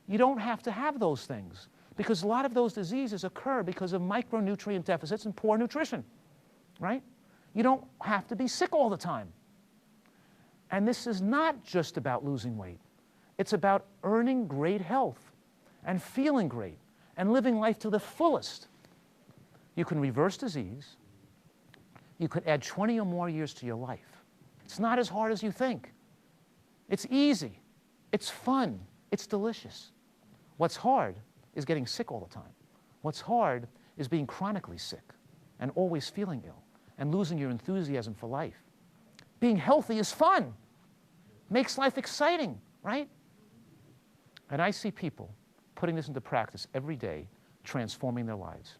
You don't have to have those things because a lot of those diseases occur because of micronutrient deficits and poor nutrition, right? You don't have to be sick all the time. And this is not just about losing weight. It's about earning great health and feeling great and living life to the fullest. You can reverse disease. You could add 20 or more years to your life. It's not as hard as you think. It's easy. It's fun. It's delicious. What's hard is getting sick all the time. What's hard is being chronically sick and always feeling ill and losing your enthusiasm for life. Being healthy is fun. Makes life exciting, right? And I see people putting this into practice every day, transforming their lives.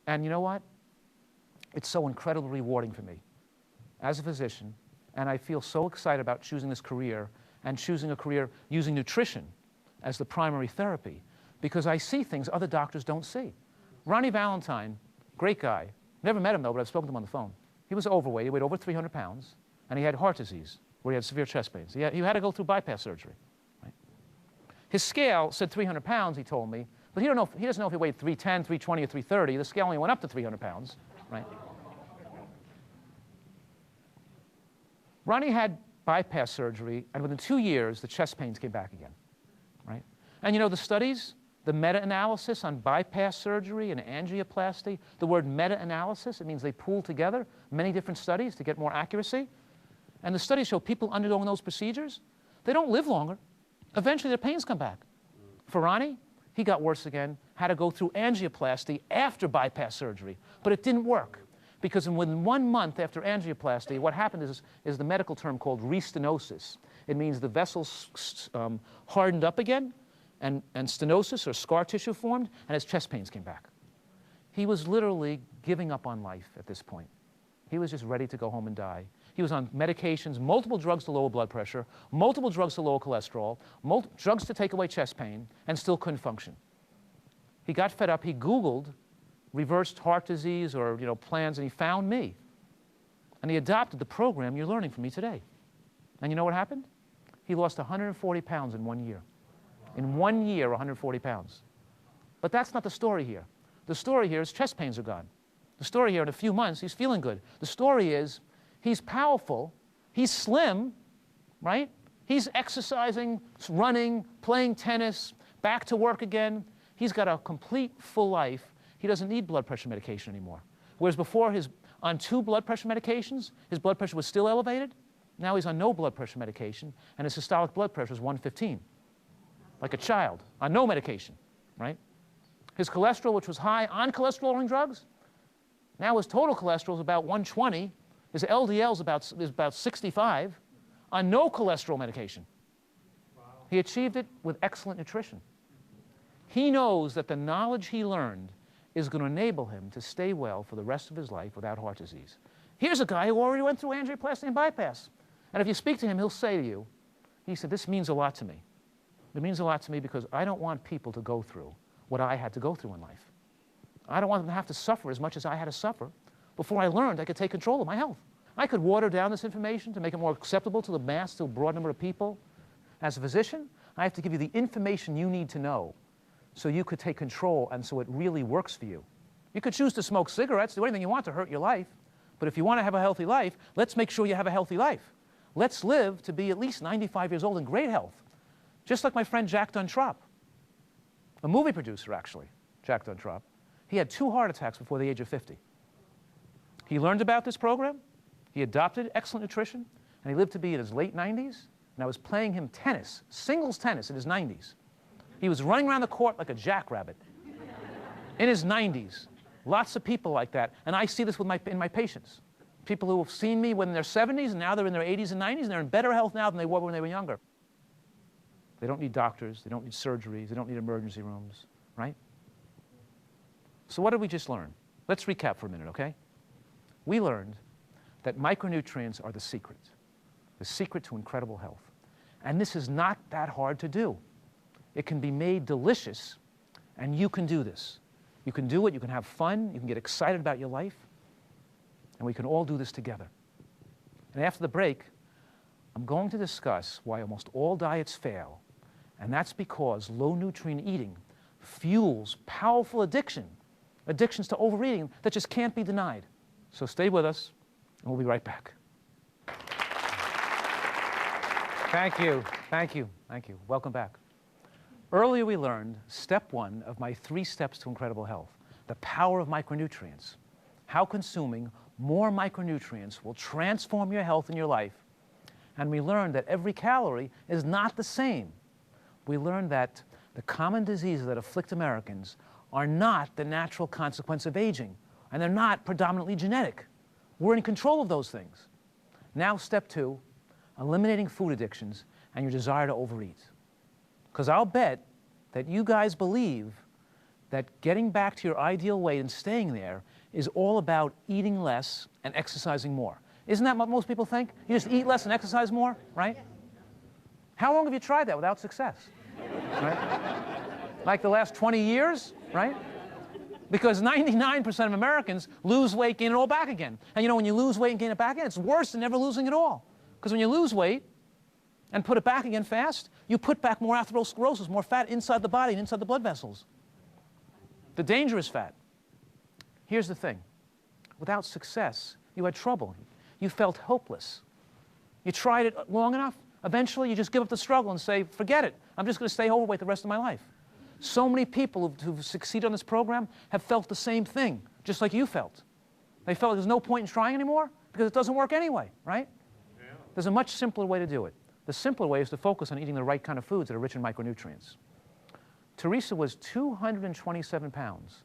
And you know what? It's so incredibly rewarding for me as a physician, and I feel so excited about choosing this career and choosing a career using nutrition as the primary therapy because I see things other doctors don't see. Ronnie Valentine, great guy. Never met him, though, but I've spoken to him on the phone. He was overweight. He weighed over 300 pounds, and he had heart disease where he had severe chest pains. He had to go through bypass surgery. Right? His scale said 300 pounds, he told me, but he doesn't know if he weighed 310, 320, or 330. The scale only went up to 300 pounds. Right? Ronnie had bypass surgery, and within 2 years, the chest pains came back again. Right? And you know, the studies, the meta-analysis on bypass surgery and angioplasty, the word meta-analysis, it means they pool together many different studies to get more accuracy. And the studies show people undergoing those procedures, they don't live longer. Eventually, their pains come back. For Ronnie, he got worse again, had to go through angioplasty after bypass surgery, but it didn't work. Because within 1 month after angioplasty, what happened is the medical term called restenosis. It means the vessels hardened up again, and stenosis, or scar tissue, formed, and his chest pains came back. He was literally giving up on life at this point. He was just ready to go home and die. He was on medications, multiple drugs to lower blood pressure, multiple drugs to lower cholesterol, drugs to take away chest pain, and still couldn't function. He got fed up. He Googled reversed heart disease or plans, and he found me. And he adopted the program you're learning from me today. And you know what happened? He lost 140 pounds in 1 year. In 1 year, 140 pounds. But that's not the story here. The story here is chest pains are gone. The story here, in a few months, he's feeling good. The story is he's powerful, he's slim, right? He's exercising, running, playing tennis, back to work again. He's got a complete full life. He doesn't need blood pressure medication anymore. Whereas before, on 2 blood pressure medications, his blood pressure was still elevated. Now he's on no blood pressure medication, and his systolic blood pressure is 115, like a child, on no medication, right? His cholesterol, which was high on cholesterol-lowering drugs, now his total cholesterol is about 120. His LDL is about 65 on no cholesterol medication. Wow. He achieved it with excellent nutrition. He knows that the knowledge he learned is going to enable him to stay well for the rest of his life without heart disease. Here's a guy who already went through angioplasty and bypass. And if you speak to him, he'll say to you, he said, this means a lot to me. It means a lot to me because I don't want people to go through what I had to go through in life. I don't want them to have to suffer as much as I had to suffer before I learned I could take control of my health. I could water down this information to make it more acceptable to the mass, to a broad number of people. As a physician, I have to give you the information you need to know so you could take control and so it really works for you. You could choose to smoke cigarettes, do anything you want to hurt your life, but if you want to have a healthy life, let's make sure you have a healthy life. Let's live to be at least 95 years old in great health. Just like my friend Jack Duntrop, a movie producer actually, Jack Duntrop. He had 2 heart attacks before the age of 50. He learned about this program, he adopted excellent nutrition, and he lived to be in his late 90s, and I was playing him tennis, singles tennis in his 90s. He was running around the court like a jackrabbit in his 90s. Lots of people like that, and I see this in my patients. People who have seen me when in their 70s, and now they're in their 80s and 90s, and they're in better health now than they were when they were younger. They don't need doctors, they don't need surgeries, they don't need emergency rooms, right? So what did we just learn? Let's recap for a minute, okay? We learned that micronutrients are the secret to incredible health. And this is not that hard to do. It can be made delicious, and you can do this. You can do it, you can have fun, you can get excited about your life, and we can all do this together. And after the break, I'm going to discuss why almost all diets fail And that's because low nutrient eating fuels powerful addictions to overeating that just can't be denied. So stay with us, and we'll be right back. Thank you, thank you, thank you. Welcome back. Earlier we learned step 1 of my 3 steps to incredible health, the power of micronutrients, how consuming more micronutrients will transform your health and your life. And we learned that every calorie is not the same. We learned that the common diseases that afflict Americans are not the natural consequence of aging, and they're not predominantly genetic. We're in control of those things. Now step 2, eliminating food addictions and your desire to overeat. Because I'll bet that you guys believe that getting back to your ideal weight and staying there is all about eating less and exercising more. Isn't that what most people think? You just eat less and exercise more, right? How long have you tried that without success? Right? Like the last 20 years, right? Because 99% of Americans lose weight, gain it all back again. And you know, when you lose weight and gain it back again, it's worse than never losing at all. Because when you lose weight and put it back again fast, you put back more atherosclerosis, more fat inside the body and inside the blood vessels. The dangerous fat. Here's the thing. Without success, you had trouble. You felt hopeless. You tried it long enough. Eventually, you just give up the struggle and say, forget it. I'm just going to stay overweight the rest of my life. So many people who've succeeded on this program have felt the same thing, just like you felt. They felt like there's no point in trying anymore because it doesn't work anyway, right? Yeah. There's a much simpler way to do it. The simpler way is to focus on eating the right kind of foods that are rich in micronutrients. Teresa was 227 pounds,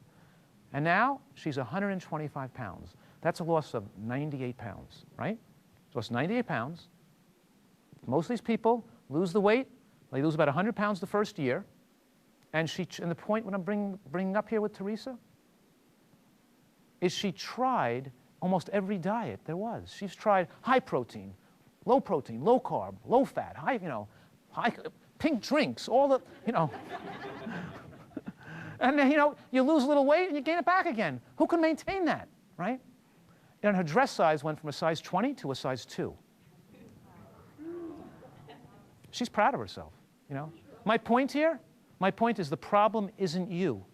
and now she's 125 pounds. That's a loss of 98 pounds, right? So it's 98 pounds. Most of these people lose the weight. They lose about 100 pounds the first year. And the point what I'm bringing up here with Teresa is she tried almost every diet there was. She's tried high protein, low carb, low fat, pink drinks, all the, and then, you lose a little weight and you gain it back again. Who can maintain that, right? And her dress size went from a size 20 to a size 2. She's proud of herself, My point here, is the problem isn't you,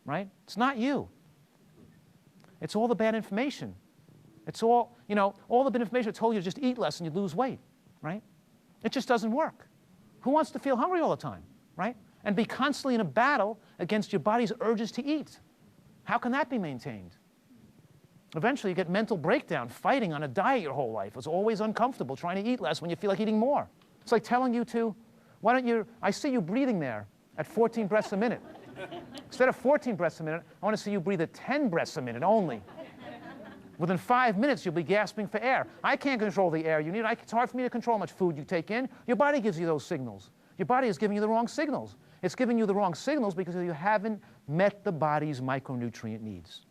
right? It's not you. It's all the bad information. It's all, all the bad information that told you to just eat less and you'd lose weight, right? It just doesn't work. Who wants to feel hungry all the time, right? And be constantly in a battle against your body's urges to eat? How can that be maintained? Eventually you get mental breakdown fighting on a diet your whole life. It's always uncomfortable trying to eat less when you feel like eating more. It's like telling you to, why don't you, I see you breathing there at 14 breaths a minute. Instead of 14 breaths a minute, I want to see you breathe at 10 breaths a minute only. Within 5 minutes, you'll be gasping for air. I can't control the air you need. It's hard for me to control how much food you take in. Your body gives you those signals. Your body is giving you the wrong signals. It's giving you the wrong signals because you haven't met the body's micronutrient needs.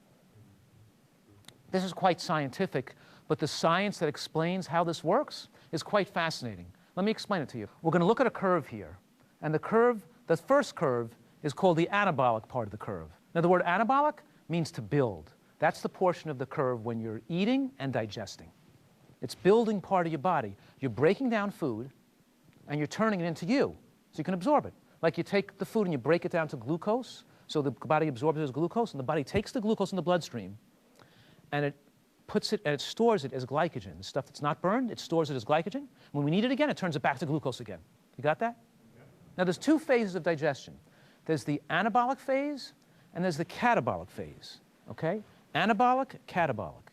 This is quite scientific, but the science that explains how this works is quite fascinating. Let me explain it to you. We're going to look at a curve here. And the first curve is called the anabolic part of the curve. Now, the word anabolic means to build. That's the portion of the curve when you're eating and digesting. It's building part of your body. You're breaking down food, and you're turning it into you, so you can absorb it. Like you take the food and you break it down to glucose, so the body absorbs it as glucose, and the body takes the glucose in the bloodstream, and it puts it and it stores it as glycogen. The stuff that's not burned, it stores it as glycogen. When we need it again, it turns it back to glucose again. You got that? Yeah. Now, there's 2 phases of digestion. There's the anabolic phase, and there's the catabolic phase, okay? Anabolic, catabolic,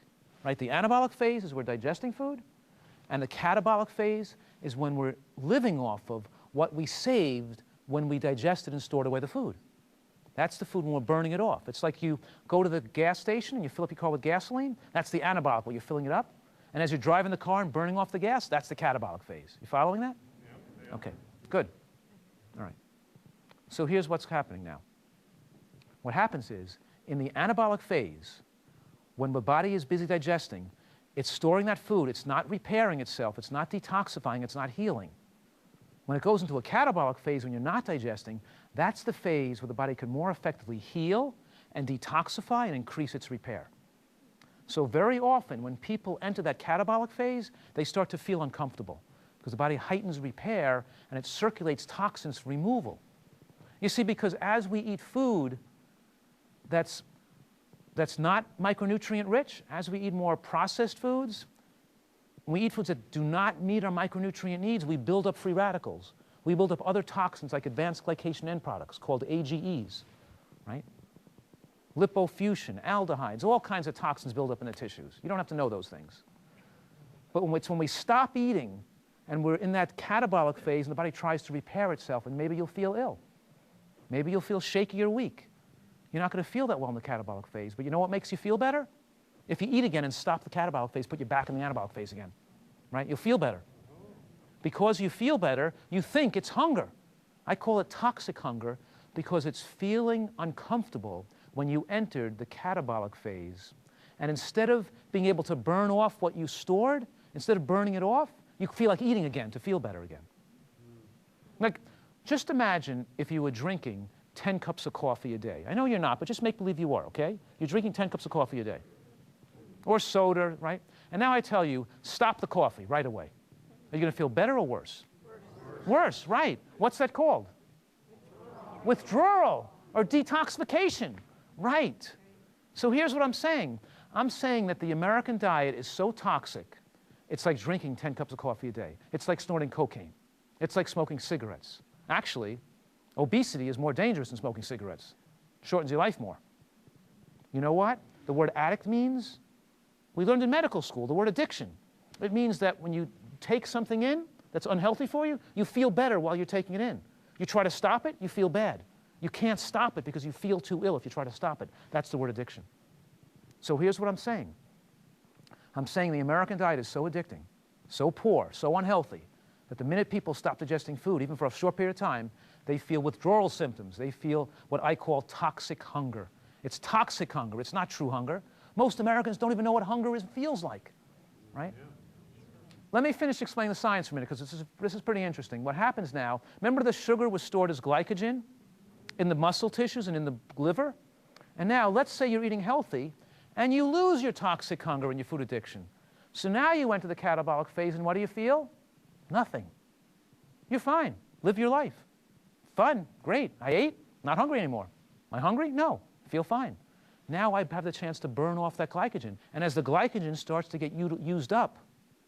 right? The anabolic phase is we're digesting food, and the catabolic phase is when we're living off of what we saved when we digested and stored away the food. That's the food when we're burning it off. It's like you go to the gas station and you fill up your car with gasoline. That's the anabolic, where you're filling it up. And as you're driving the car and burning off the gas, that's the catabolic phase. You following that? Yeah. Okay, good. All right. So here's what's happening now. What happens is, in the anabolic phase, when the body is busy digesting, it's storing that food. It's not repairing itself. It's not detoxifying. It's not healing. When it goes into a catabolic phase, when you're not digesting, that's the phase where the body can more effectively heal and detoxify and increase its repair. So very often, when people enter that catabolic phase, they start to feel uncomfortable. because the body heightens repair and it circulates toxins for removal. You see, because as we eat food that's not micronutrient rich, as we eat more processed foods, when we eat foods that do not meet our micronutrient needs, we build up free radicals. We build up other toxins like advanced glycation end products called AGEs, right? Lipofuscin, aldehydes, all kinds of toxins build up in the tissues. You don't have to know those things. But it's when we stop eating and we're in that catabolic phase and the body tries to repair itself, and maybe you'll feel ill. Maybe you'll feel shaky or weak. You're not going to feel that well in the catabolic phase, but you know what makes you feel better? If you eat again and stop the catabolic phase, put you back in the anabolic phase again, right? You'll feel better. Because you feel better, you think it's hunger. I call it toxic hunger because it's feeling uncomfortable when you entered the catabolic phase. And instead of being able to burn off what you stored, instead of burning it off, you feel like eating again to feel better again. Like, just imagine if you were drinking 10 cups of coffee a day. I know you're not, but just make believe you are, okay? You're drinking 10 cups of coffee a day. Or soda, right? And now I tell you, stop the coffee right away. Are you going to feel better or worse? Worse, right. What's that called? Withdrawal or detoxification. Right. So here's what I'm saying. I'm saying that the American diet is so toxic, it's like drinking 10 cups of coffee a day. It's like snorting cocaine. It's like smoking cigarettes. Actually, obesity is more dangerous than smoking cigarettes. It shortens your life more. You know what the word addict means? We learned in medical school the word addiction. It means that when you take something in that's unhealthy for you, you feel better while you're taking it in. You try to stop it, you feel bad. You can't stop it because you feel too ill if you try to stop it. That's the word addiction. So here's what I'm saying. I'm saying the American diet is so addicting, so poor, so unhealthy, that the minute people stop digesting food, even for a short period of time, they feel withdrawal symptoms. They feel what I call toxic hunger. It's toxic hunger. It's not true hunger. Most Americans don't even know what hunger feels like, right? Yeah. Let me finish explaining the science for a minute, because this is pretty interesting. What happens now, remember the sugar was stored as glycogen in the muscle tissues and in the liver? And now, let's say you're eating healthy, and you lose your toxic hunger and your food addiction. So now you enter the catabolic phase, and what do you feel? Nothing. You're fine. Live your life. Fun. Great. I ate. Not hungry anymore. Am I hungry? No. Feel fine. Now I have the chance to burn off that glycogen. And as the glycogen starts to get used up,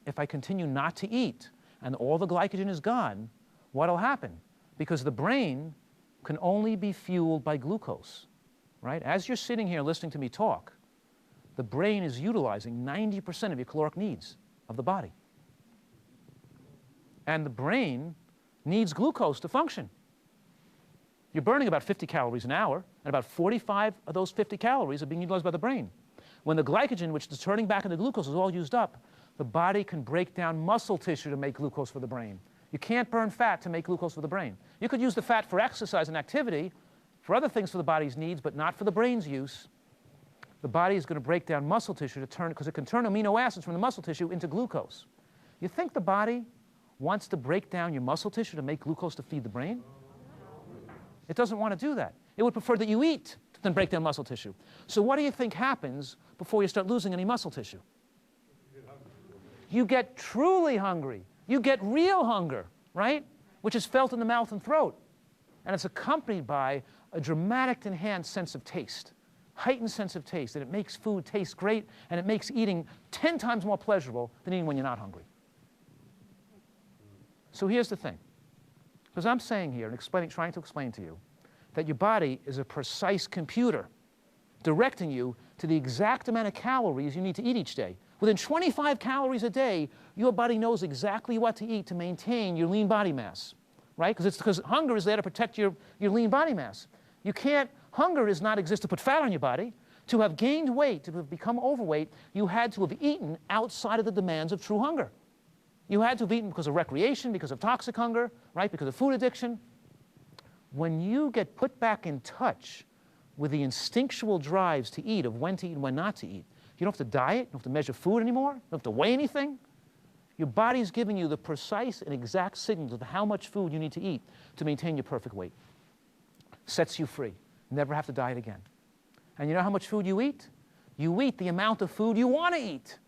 if I continue not to eat and all the glycogen is gone, what will happen? Because the brain can only be fueled by glucose, right? As you're sitting here listening to me talk, the brain is utilizing 90% of your caloric needs of the body. And the brain needs glucose to function. You're burning about 50 calories an hour, and about 45 of those 50 calories are being utilized by the brain. When the glycogen, which is turning back into glucose, is all used up, the body can break down muscle tissue to make glucose for the brain. You can't burn fat to make glucose for the brain. You could use the fat for exercise and activity, for other things for the body's needs, but not for the brain's use. The body is going to break down muscle tissue to turn, because it can turn amino acids from the muscle tissue into glucose. You think the body wants to break down your muscle tissue to make glucose to feed the brain? It doesn't want to do that. It would prefer that you eat than break down muscle tissue. So what do you think happens before you start losing any muscle tissue? You get truly hungry. You get real hunger, right? Which is felt in the mouth and throat. And it's accompanied by a dramatic enhanced sense of taste, heightened sense of taste, and it makes food taste great, and it makes eating 10 times more pleasurable than eating when you're not hungry. So here's the thing. Because I'm saying here and trying to explain to you that your body is a precise computer directing you to the exact amount of calories you need to eat each day. Within 25 calories a day, your body knows exactly what to eat to maintain your lean body mass, right? Because hunger is there to protect your lean body mass. Hunger does not exist to put fat on your body. To have gained weight, to have become overweight, you had to have eaten outside of the demands of true hunger. You had to have eaten because of recreation, because of toxic hunger, right? Because of food addiction. When you get put back in touch with the instinctual drives to eat, of when to eat and when not to eat, you don't have to diet, you don't have to measure food anymore, you don't have to weigh anything. Your body's giving you the precise and exact signals of how much food you need to eat to maintain your perfect weight. Sets you free. Never have to diet again. And you know how much food you eat? You eat the amount of food you want to eat.